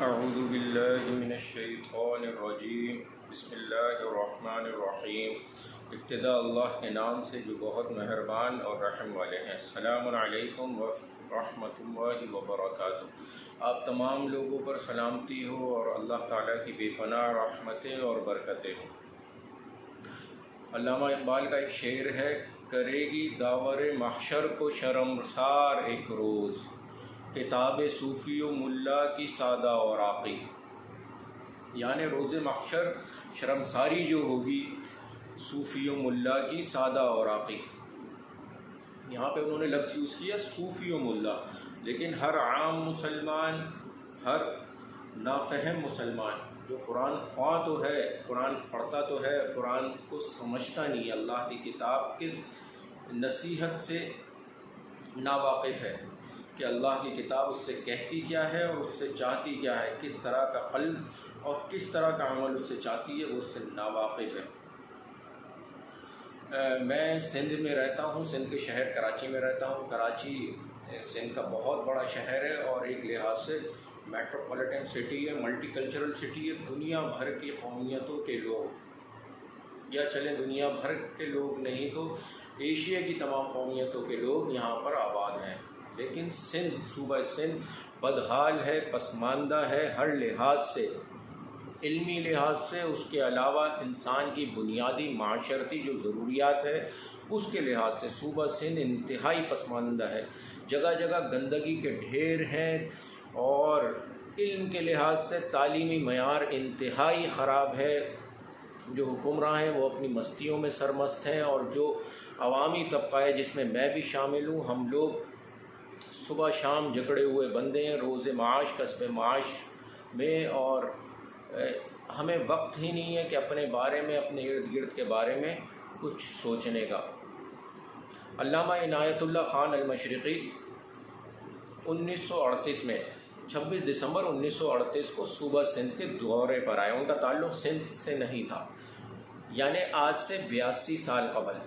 اعوذ باللہ من الشیطان الرجیم بسم اللہ الرحمن الرحیم۔ ابتدا اللہ کے نام سے جو بہت مہربان اور رحم والے ہیں۔ السلام علیکم ورحمۃ اللہ وبرکاتہ۔ آپ تمام لوگوں پر سلامتی ہو اور اللہ تعالیٰ کی بے پناہ رحمتیں اور برکتیں ہوں۔ علامہ اقبال کا ایک شعر ہے، کرے گی داور محشر کو شرمسار ایک روز، کتاب صوفی و ملا کی سادہ اور عاقی۔ یعنی روز محشر شرمساری جو ہوگی صوفی و ملا کی سادہ اور عاقی۔ یہاں پہ انہوں نے لفظ یوز کیا صوفی و ملا، لیکن ہر عام مسلمان، ہر نافہم مسلمان جو قرآن خواں تو ہے، قرآن پڑھتا تو ہے، قرآن کو سمجھتا نہیں، اللہ کی کتاب کی نصیحت سے ناواقف ہے کہ اللہ کی کتاب اس سے کہتی کیا ہے اور اس سے چاہتی کیا ہے، کس طرح کا قلب اور کس طرح کا عمل اس سے چاہتی ہے، وہ اس سے ناواقف ہے۔ میں سندھ میں رہتا ہوں، سندھ کے شہر کراچی میں رہتا ہوں۔ کراچی سندھ کا بہت بڑا شہر ہے اور ایک لحاظ سے میٹروپولیٹن سٹی ہے، ملٹی کلچرل سٹی ہے۔ دنیا بھر کی قومیتوں کے لوگ، یا چلیں دنیا بھر کے لوگ نہیں تو ایشیا کی تمام قومیتوں کے لوگ یہاں پر آباد ہیں، لیکن سندھ، صوبہ سندھ بدحال ہے، پسماندہ ہے ہر لحاظ سے، علمی لحاظ سے، اس کے علاوہ انسان کی بنیادی معاشرتی جو ضروریات ہے اس کے لحاظ سے صوبہ سندھ انتہائی پسماندہ ہے۔ جگہ جگہ گندگی کے ڈھیر ہیں اور علم کے لحاظ سے تعلیمی معیار انتہائی خراب ہے۔ جو حکمراں ہیں وہ اپنی مستیوں میں سرمست ہیں، اور جو عوامی طبقہ ہے جس میں میں بھی شامل ہوں، ہم لوگ صبح شام جکڑے ہوئے بندے ہیں روز معاش، کسب معاش میں، اور ہمیں وقت ہی نہیں ہے کہ اپنے بارے میں، اپنے ارد گرد کے بارے میں کچھ سوچنے کا۔ علامہ عنایت اللہ خان المشرقی 1938 میں 26 دسمبر 1938 کو صوبہ سندھ کے دورے پر آئے۔ ان کا تعلق سندھ سے نہیں تھا، یعنی آج سے 82 سال قبل،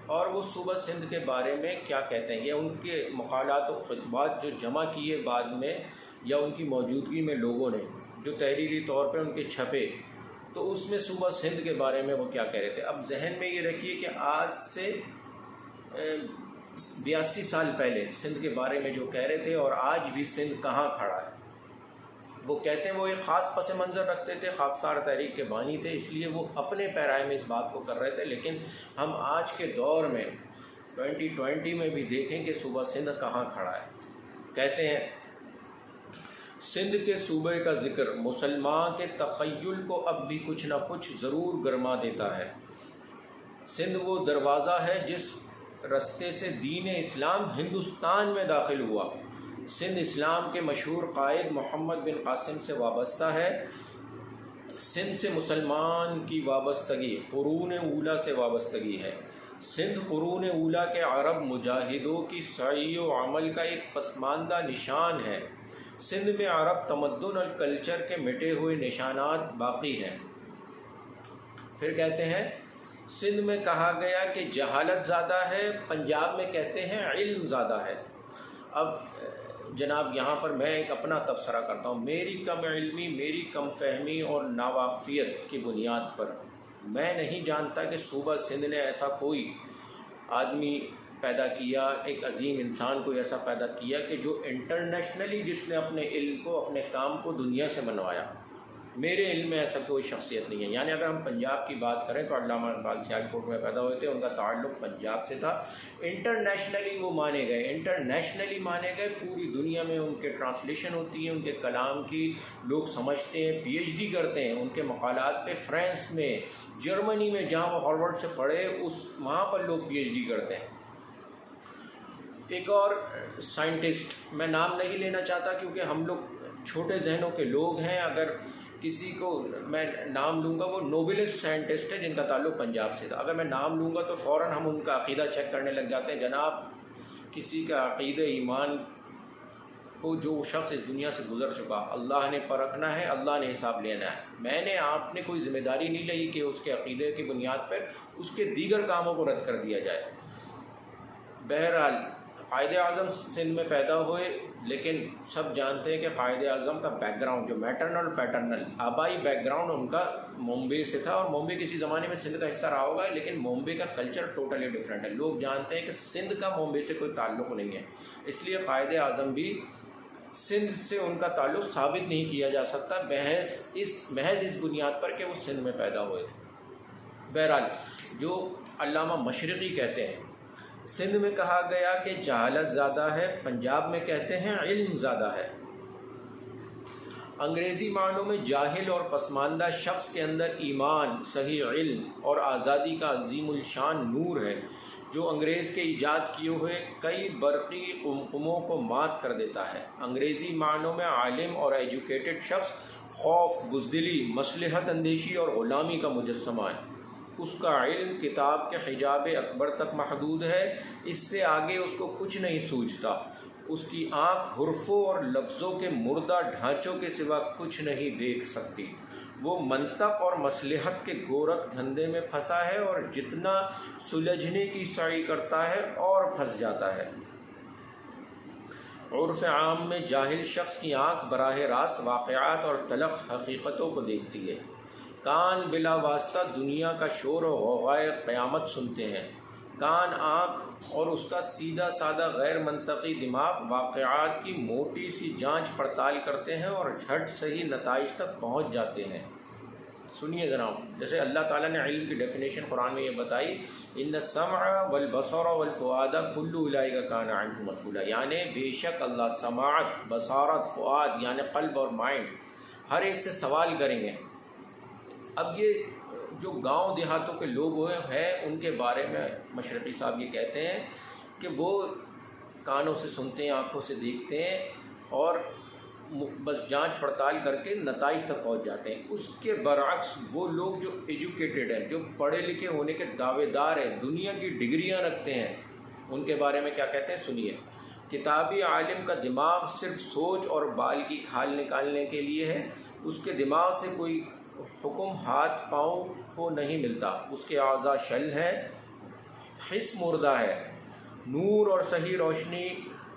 اور وہ صوبہ سندھ کے بارے میں کیا کہتے ہیں، یہ ان کے مقالات و خطبات جو جمع کیے بعد میں یا ان کی موجودگی میں لوگوں نے جو تحریری طور پہ ان کے چھپے، تو اس میں صوبہ سندھ کے بارے میں وہ کیا کہہ رہے تھے۔ اب ذہن میں یہ رکھیے کہ آج سے 82 سال پہلے سندھ کے بارے میں جو کہہ رہے تھے، اور آج بھی سندھ کہاں کھڑا ہے۔ وہ کہتے ہیں وہ ایک خاص پس منظر رکھتے تھے، خاکسار تحریک کے بانی تھے، اس لیے وہ اپنے پیرائے میں اس بات کو کر رہے تھے، لیکن ہم آج کے دور میں 2020 میں بھی دیکھیں کہ صوبہ سندھ کہاں کھڑا ہے۔ کہتے ہیں سندھ کے صوبے کا ذکر مسلمان کے تخیل کو اب بھی کچھ نہ کچھ ضرور گرما دیتا ہے۔ سندھ وہ دروازہ ہے جس رستے سے دین اسلام ہندوستان میں داخل ہوا۔ سندھ اسلام کے مشہور قائد محمد بن قاسم سے وابستہ ہے۔ سندھ سے مسلمان کی وابستگی قرون اولیٰ سے وابستگی ہے۔ سندھ قرون اولیٰ کے عرب مجاہدوں کی سعی و عمل کا ایک پسماندہ نشان ہے۔ سندھ میں عرب تمدن اور کلچر کے مٹے ہوئے نشانات باقی ہیں۔ پھر کہتے ہیں سندھ میں کہا گیا کہ جہالت زیادہ ہے، پنجاب میں کہتے ہیں علم زیادہ ہے۔ اب جناب یہاں پر میں ایک اپنا تبصرہ کرتا ہوں۔ میری کم علمی، میری کم فہمی اور ناواقفیت کی بنیاد پر میں نہیں جانتا کہ صوبہ سندھ نے ایسا کوئی آدمی پیدا کیا، ایک عظیم انسان کو ایسا پیدا کیا کہ جو انٹرنیشنلی جس نے اپنے علم کو، اپنے کام کو دنیا سے منوایا۔ میرے علم میں ایسا کوئی شخصیت نہیں ہے۔ یعنی اگر ہم پنجاب کی بات کریں تو علامہ اقبال سیال کوٹ میں پیدا ہوئے تھے، ان کا تعلق پنجاب سے تھا۔ انٹرنیشنلی وہ مانے گئے، انٹرنیشنلی مانے گئے، پوری دنیا میں ان کے ٹرانسلیشن ہوتی ہے، ان کے کلام کی لوگ سمجھتے ہیں، پی ایچ ڈی کرتے ہیں ان کے مقالات پہ، فرانس میں، جرمنی میں جہاں وہ ہارورڈ سے پڑھے وہاں پر لوگ پی ایچ ڈی کرتے ہیں۔ ایک اور سائنٹسٹ، میں نام نہیں لینا چاہتا کیونکہ ہم لوگ چھوٹے ذہنوں کے لوگ ہیں، اگر کسی کو میں نام لوں گا، وہ نوبلسٹ سائنٹسٹ ہے جن کا تعلق پنجاب سے تھا، اگر میں نام لوں گا تو فوراً ہم ان کا عقیدہ چیک کرنے لگ جاتے ہیں۔ جناب کسی کا عقیدہ ایمان کو جو شخص اس دنیا سے گزر چکا، اللہ نے پرکھنا ہے، اللہ نے حساب لینا ہے۔ میں نے، آپ نے کوئی ذمہ داری نہیں لی کہ اس کے عقیدے کی بنیاد پر اس کے دیگر کاموں کو رد کر دیا جائے۔ بہرحال قائد اعظم سندھ میں پیدا ہوئے، لیکن سب جانتے ہیں کہ قائد اعظم کا بیک گراؤنڈ جو میٹرنل پیٹرنل آبائی بیک گراؤنڈ ان کا ممبئی سے تھا، اور ممبئی کسی زمانے میں سندھ کا حصہ رہا ہوگا، لیکن ممبئی کا کلچر ٹوٹلی ڈفرینٹ ہے. لوگ جانتے ہیں کہ سندھ کا ممبئی سے کوئی تعلق نہیں ہے، اس لیے قائد اعظم بھی سندھ سے ان کا تعلق ثابت نہیں کیا جا سکتا محض اس بنیاد پر کہ وہ سندھ میں پیدا ہوئے تھے. بہرحال جو علامہ مشرقی کہتے ہیں سندھ میں کہا گیا کہ جہالت زیادہ ہے، پنجاب میں کہتے ہیں علم زیادہ ہے. انگریزی معنوں میں جاہل اور پسماندہ شخص کے اندر ایمان، صحیح علم اور آزادی کا عظیم الشان نور ہے جو انگریز کے ایجاد کیے ہوئے کئی برقی قمقموں کو مات کر دیتا ہے. انگریزی معنوں میں عالم اور ایجوکیٹڈ شخص خوف، بزدلی، مصلحت اندیشی اور غلامی کا مجسمہ ہے. اس کا علم کتاب کے حجاب اکبر تک محدود ہے، اس سے آگے اس کو کچھ نہیں سوجھتا. اس کی آنکھ حرفوں اور لفظوں کے مردہ ڈھانچوں کے سوا کچھ نہیں دیکھ سکتی. وہ منطق اور مصلحت کے گورکھ دھندے میں پھنسا ہے، اور جتنا سلجھنے کی سعی کرتا ہے اور پھنس جاتا ہے. عرف عام میں جاہل شخص کی آنکھ براہ راست واقعات اور تلخ حقیقتوں کو دیکھتی ہے. کان بلا واسطہ دنیا کا شور و غوغائے قیامت سنتے ہیں. کان، آنکھ اور اس کا سیدھا سادہ غیر منطقی دماغ واقعات کی موٹی سی جانچ پڑتال کرتے ہیں اور جھٹ صحیح نتائج تک پہنچ جاتے ہیں. سنیے جناب، جیسے اللہ تعالیٰ نے علم کی ڈیفینیشن قرآن میں یہ بتائی، ان السمع والبصر والفؤاد کل اولئک کان عنہ مسئولا، یعنی بے شک اللہ سماعت، بصارت، فؤاد یعنی قلب اور مائنڈ ہر ایک سے سوال کریں گے. اب یہ جو گاؤں دیہاتوں کے لوگ ہیں ان کے بارے میں مشرقی صاحب یہ کہتے ہیں کہ وہ کانوں سے سنتے ہیں، آنکھوں سے دیکھتے ہیں اور بس جانچ پڑتال کر کے نتائج تک پہنچ جاتے ہیں. اس کے برعکس وہ لوگ جو ایجوکیٹڈ ہیں، جو پڑھے لکھے ہونے کے دعوے دار ہیں، دنیا کی ڈگریاں رکھتے ہیں، ان کے بارے میں کیا کہتے ہیں سنیے. کتابی عالم کا دماغ صرف سوچ اور بال کی کھال نکالنے کے لیے ہے. اس کے دماغ سے کوئی حکم ہاتھ پاؤں کو نہیں ملتا. اس کے اعضاء شل ہیں، حس مردہ ہے، نور اور صحیح روشنی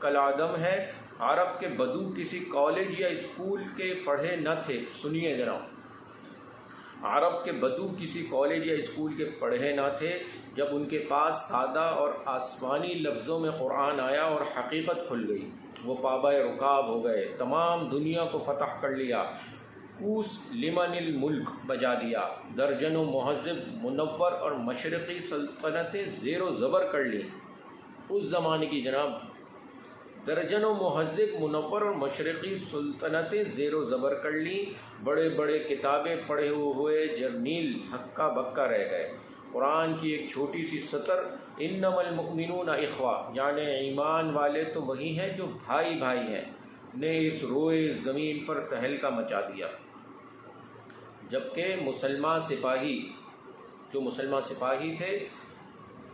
کالعدم ہے. عرب کے بدو کسی کالج یا اسکول کے پڑھے نہ تھے. سنیے جناب، عرب کے بدو کسی کالج یا اسکول کے پڑھے نہ تھے. جب ان کے پاس سادہ اور آسمانی لفظوں میں قرآن آیا اور حقیقت کھل گئی، وہ پابہ رکاب ہو گئے، تمام دنیا کو فتح کر لیا، کوس لمن الملک بجا دیا، درجنوں مہذب، منور اور مشرقی سلطنتیں زیر و زبر کر لیں. اس زمانے کی جناب درجنوں مہذب، منور اور مشرقی سلطنتیں زیر و زبر کر لیں. بڑے بڑے کتابیں پڑھے ہوئے جرنیل ہکا بکا رہ گئے. قرآن کی ایک چھوٹی سی سطر، انما المؤمنون اخوہ، یعنی ایمان والے تو وہی ہیں جو بھائی بھائی ہیں، نے اس روئے زمین پر تہلکہ مچا دیا. جبکہ مسلمان سپاہی تھے،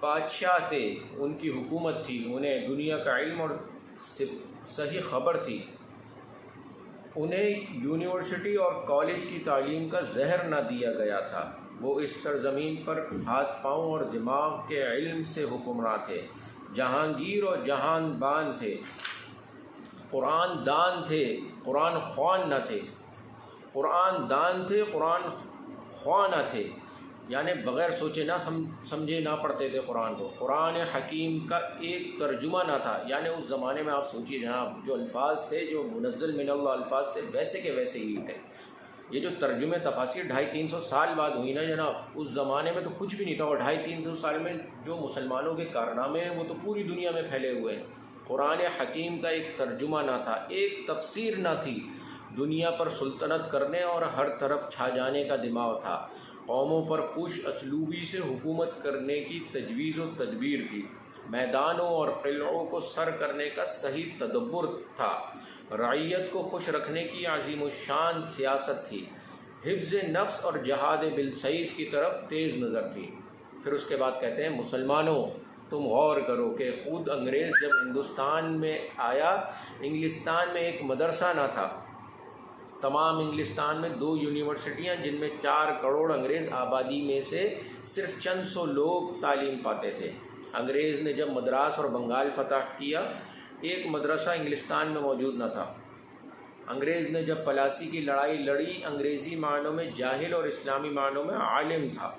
بادشاہ تھے، ان کی حکومت تھی، انہیں دنیا کا علم اور صحیح خبر تھی، انہیں یونیورسٹی اور کالج کی تعلیم کا زہر نہ دیا گیا تھا. وہ اس سرزمین پر ہاتھ پاؤں اور دماغ کے علم سے حکمراں تھے، جہانگیر اور جہان بان تھے، قرآن دان تھے، قرآن خوان نہ تھے. قرآن دان تھے، قرآن خواہ نہ تھے، یعنی بغیر سوچے نہ سمجھے نہ پڑھتے تھے قرآن کو. قرآن حکیم کا ایک ترجمہ نہ تھا، یعنی اس زمانے میں آپ سوچیے جناب، جو الفاظ تھے، جو منزل من اللہ الفاظ تھے، ویسے کے ویسے ہی تھے. یہ جو ترجمے تفاسیر 250-300 سال بعد ہوئی نا جناب، اس زمانے میں تو کچھ بھی نہیں تھا، اور 250-300 سال میں جو مسلمانوں کے کارنامے ہیں وہ تو پوری دنیا میں پھیلے ہوئے ہیں. قرآن حکیم کا ایک ترجمہ نہ تھا، ایک تفسیر نہ تھی. دنیا پر سلطنت کرنے اور ہر طرف چھا جانے کا دماغ تھا. قوموں پر خوش اسلوبی سے حکومت کرنے کی تجویز و تدبیر تھی. میدانوں اور قلعوں کو سر کرنے کا صحیح تدبر تھا. رعیت کو خوش رکھنے کی عظیم الشان سیاست تھی. حفظ نفس اور جہاد بالسیف کی طرف تیز نظر تھی. پھر اس کے بعد کہتے ہیں، مسلمانوں تم غور کرو کہ خود انگریز جب ہندوستان میں آیا، انگلستان میں ایک مدرسہ نہ تھا. تمام انگلستان میں 2 یونیورسٹیاں، جن میں 4 کروڑ انگریز آبادی میں سے صرف چند سو لوگ تعلیم پاتے تھے. انگریز نے جب مدراس اور بنگال فتح کیا، ایک مدرسہ انگلستان میں موجود نہ تھا۔ انگریز نے جب پلاسی کی لڑائی لڑی، انگریزی معنوں میں جاہل اور اسلامی معنوں میں عالم تھا۔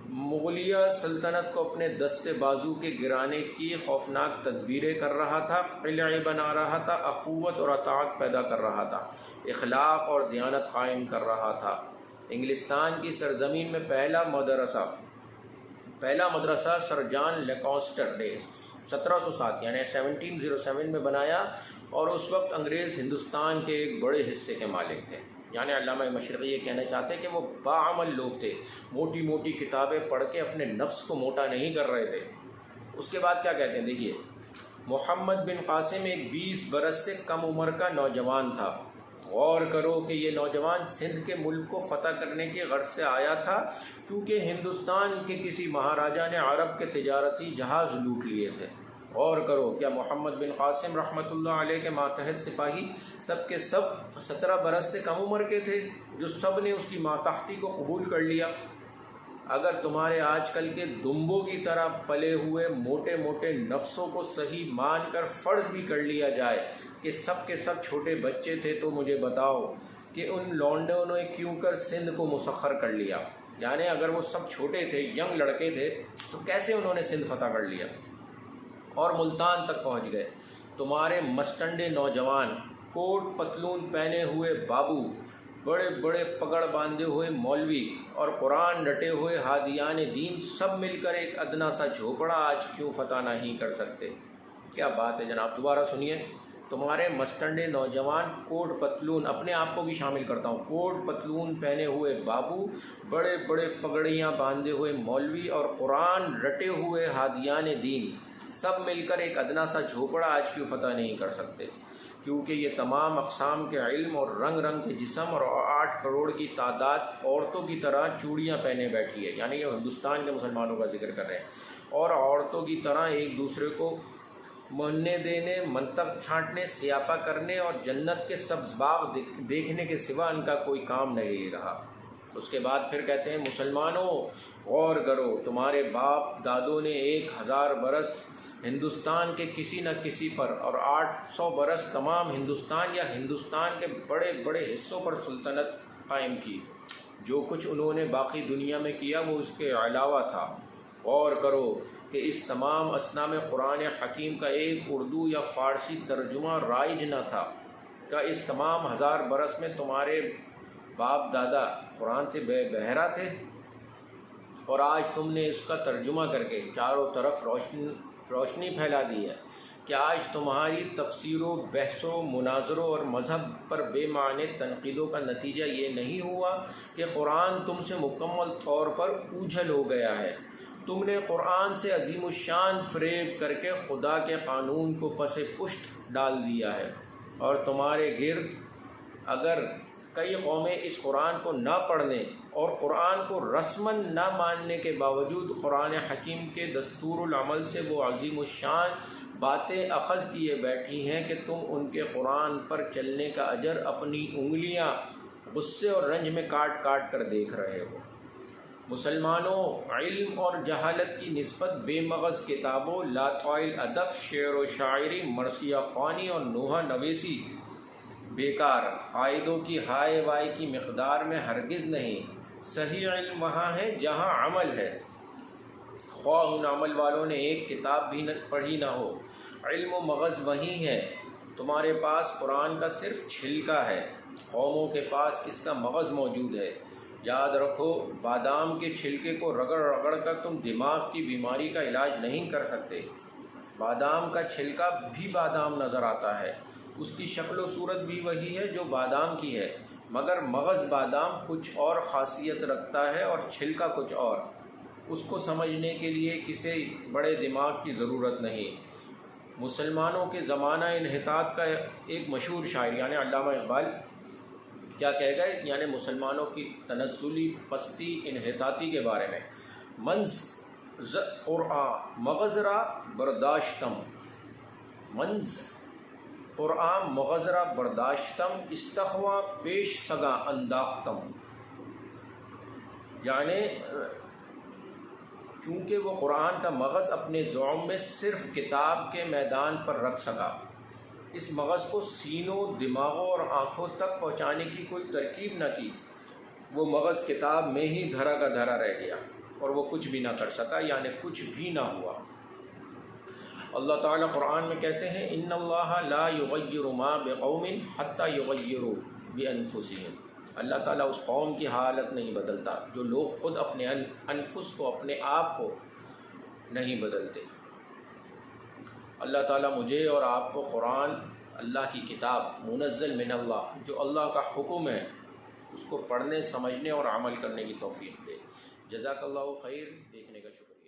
مغلیہ سلطنت کو اپنے دستے بازو کے گرانے کی خوفناک تدبیریں کر رہا تھا، قلعے بنا رہا تھا، اخوت اور اطاعت پیدا کر رہا تھا، اخلاق اور دیانت قائم کر رہا تھا۔ انگلستان کی سرزمین میں پہلا مدرسہ سر جان لیکانسٹر نے 1707 یعنی 1707 میں بنایا، اور اس وقت انگریز ہندوستان کے ایک بڑے حصے کے مالک تھے۔ یعنی علامہ مشرقی یہ کہنا چاہتے ہیں کہ وہ باعمل لوگ تھے، موٹی موٹی کتابیں پڑھ کے اپنے نفس کو موٹا نہیں کر رہے تھے۔ اس کے بعد کیا کہتے ہیں، دیکھیے، محمد بن قاسم ایک 20 برس سے کم عمر کا نوجوان تھا۔ غور کرو کہ یہ نوجوان سندھ کے ملک کو فتح کرنے کی غرض سے آیا تھا، کیونکہ ہندوستان کے کسی مہاراجا نے عرب کے تجارتی جہاز لوٹ لیے تھے۔ غور کرو، کیا محمد بن قاسم رحمۃ اللہ علیہ کے ماتحت سپاہی سب کے سب 17 برس سے کم عمر کے تھے، جو سب نے اس کی ماتحتی کو قبول کر لیا؟ اگر تمہارے آج کل کے دمبوں کی طرح پلے ہوئے موٹے موٹے نفسوں کو صحیح مان کر فرض بھی کر لیا جائے کہ سب کے سب چھوٹے بچے تھے، تو مجھے بتاؤ کہ ان لونڈوں نے کیوں کر سندھ کو مسخر کر لیا؟ یعنی اگر وہ سب چھوٹے تھے، ینگ لڑکے تھے، تو کیسے انہوں نے سندھ فتح کر لیا اور ملتان تک پہنچ گئے؟ تمہارے مستنڈے نوجوان، کوٹ پتلون پہنے ہوئے بابو، بڑے بڑے پگڑ باندھے ہوئے مولوی اور قرآن رٹے ہوئے ہادیان دین، سب مل کر ایک ادنا سا جھوپڑا آج کیوں فتح نہیں کر سکتے؟ کیا بات ہے جناب، دوبارہ سنیے۔ تمہارے مستنڈے نوجوان، کوٹ پتلون، اپنے آپ کو بھی شامل کرتا ہوں، کوٹ پتلون پہنے ہوئے بابو، بڑے بڑے پگڑیاں باندھے ہوئے مولوی اور قرآن رٹے ہوئے ہادیان دین، سب مل کر ایک ادنا سا جھوپڑا آج کیوں فتح نہیں کر سکتے؟ کیونکہ یہ تمام اقسام کے علم اور رنگ رنگ کے جسم اور 8 کروڑ کی تعداد عورتوں کی طرح چوڑیاں پہنے بیٹھی ہے۔ یعنی یہ ہندوستان کے مسلمانوں کا ذکر کر رہے ہیں، اور عورتوں کی طرح ایک دوسرے کو ماننے دینے، منطق چھانٹنے، سیاپا کرنے اور جنت کے سبز باغ دیکھنے کے سوا ان کا کوئی کام نہیں رہا۔ اس کے بعد پھر کہتے ہیں، مسلمانوں غور کرو، تمہارے باپ دادوں نے 1000 برس ہندوستان کے کسی نہ کسی پر اور 800 برس تمام ہندوستان یا ہندوستان کے بڑے بڑے حصوں پر سلطنت قائم کی۔ جو کچھ انہوں نے باقی دنیا میں کیا وہ اس کے علاوہ تھا۔ غور کرو کہ اس تمام اثنا میں قرآن حکیم کا ایک اردو یا فارسی ترجمہ رائج نہ تھا۔ کیا اس تمام 1000 برس میں تمہارے باپ دادا قرآن سے بہرا تھے؟ اور آج تم نے اس کا ترجمہ کر کے چاروں طرف روشنی پھیلا دی ہے۔ کہ آج تمہاری تفسیروں، بحثوں، مناظروں اور مذہب پر بے معنی تنقیدوں کا نتیجہ یہ نہیں ہوا کہ قرآن تم سے مکمل طور پر اوجھل ہو گیا ہے؟ تم نے قرآن سے عظیم الشان فریب کر کے خدا کے قانون کو پس پشت ڈال دیا ہے، اور تمہارے گرد اگر کئی قومیں اس قرآن کو نہ پڑھنے اور قرآن کو رسماً نہ ماننے کے باوجود قرآن حکیم کے دستور العمل سے وہ عظیم الشان باتیں اخذ کیے بیٹھی ہیں کہ تم ان کے قرآن پر چلنے کا اجر اپنی انگلیاں غصے اور رنج میں کاٹ کاٹ کر دیکھ رہے ہو۔ مسلمانوں، علم اور جہالت کی نسبت بے مغز کتابوں، لاطائل ادب، شعر و شاعری، مرثیہ خوانی اور نوحہ نویسی بیکار قائدوں کی ہائے وائے کی مقدار میں ہرگز نہیں۔ صحیح علم وہاں ہے جہاں عمل ہے، خواہ ان عمل والوں نے ایک کتاب بھی پڑھی نہ ہو۔ علم و مغز وہیں ہے، تمہارے پاس قرآن کا صرف چھلکا ہے، قوموں کے پاس اس کا مغز موجود ہے۔ یاد رکھو، بادام کے چھلکے کو رگڑ رگڑ کر تم دماغ کی بیماری کا علاج نہیں کر سکتے۔ بادام کا چھلکا بھی بادام نظر آتا ہے، اس کی شکل و صورت بھی وہی ہے جو بادام کی ہے، مگر مغز بادام کچھ اور خاصیت رکھتا ہے اور چھلکا کچھ اور۔ اس کو سمجھنے کے لیے کسی بڑے دماغ کی ضرورت نہیں۔ مسلمانوں کے زمانہ انحطاط کا ایک مشہور شاعر یعنی علامہ اقبال کیا کہے گا، یعنی مسلمانوں کی تنزلی پستی انحطاطی کے بارے میں، منز قرآن مغز را برداشتم، منز قرآن مغز را برداشتم، استخوا پیش سگا انداختم، یعنی چونکہ وہ قرآن کا مغز اپنے زعم میں صرف کتاب کے میدان پر رکھ سکا، اس مغز کو سینوں، دماغوں اور آنکھوں تک پہنچانے کی کوئی ترکیب نہ کی، وہ مغز کتاب میں ہی دھرا کا دھرا رہ گیا اور وہ کچھ بھی نہ کر سکا، یعنی کچھ بھی نہ ہوا۔ اللہ تعالیٰ قرآن میں کہتے ہیں ان اللہ لا یغیر ما بقوم حتی یغیروا بانفسہم، اللہ تعالیٰ اس قوم کی حالت نہیں بدلتا جو لوگ خود اپنے انفس کو، اپنے آپ کو نہیں بدلتے۔ اللہ تعالیٰ مجھے اور آپ کو قرآن، اللہ کی کتاب منزل من اللہ، جو اللہ کا حکم ہے، اس کو پڑھنے، سمجھنے اور عمل کرنے کی توفیق دے۔ جزاک اللہ خیر، دیکھنے کا شکریہ۔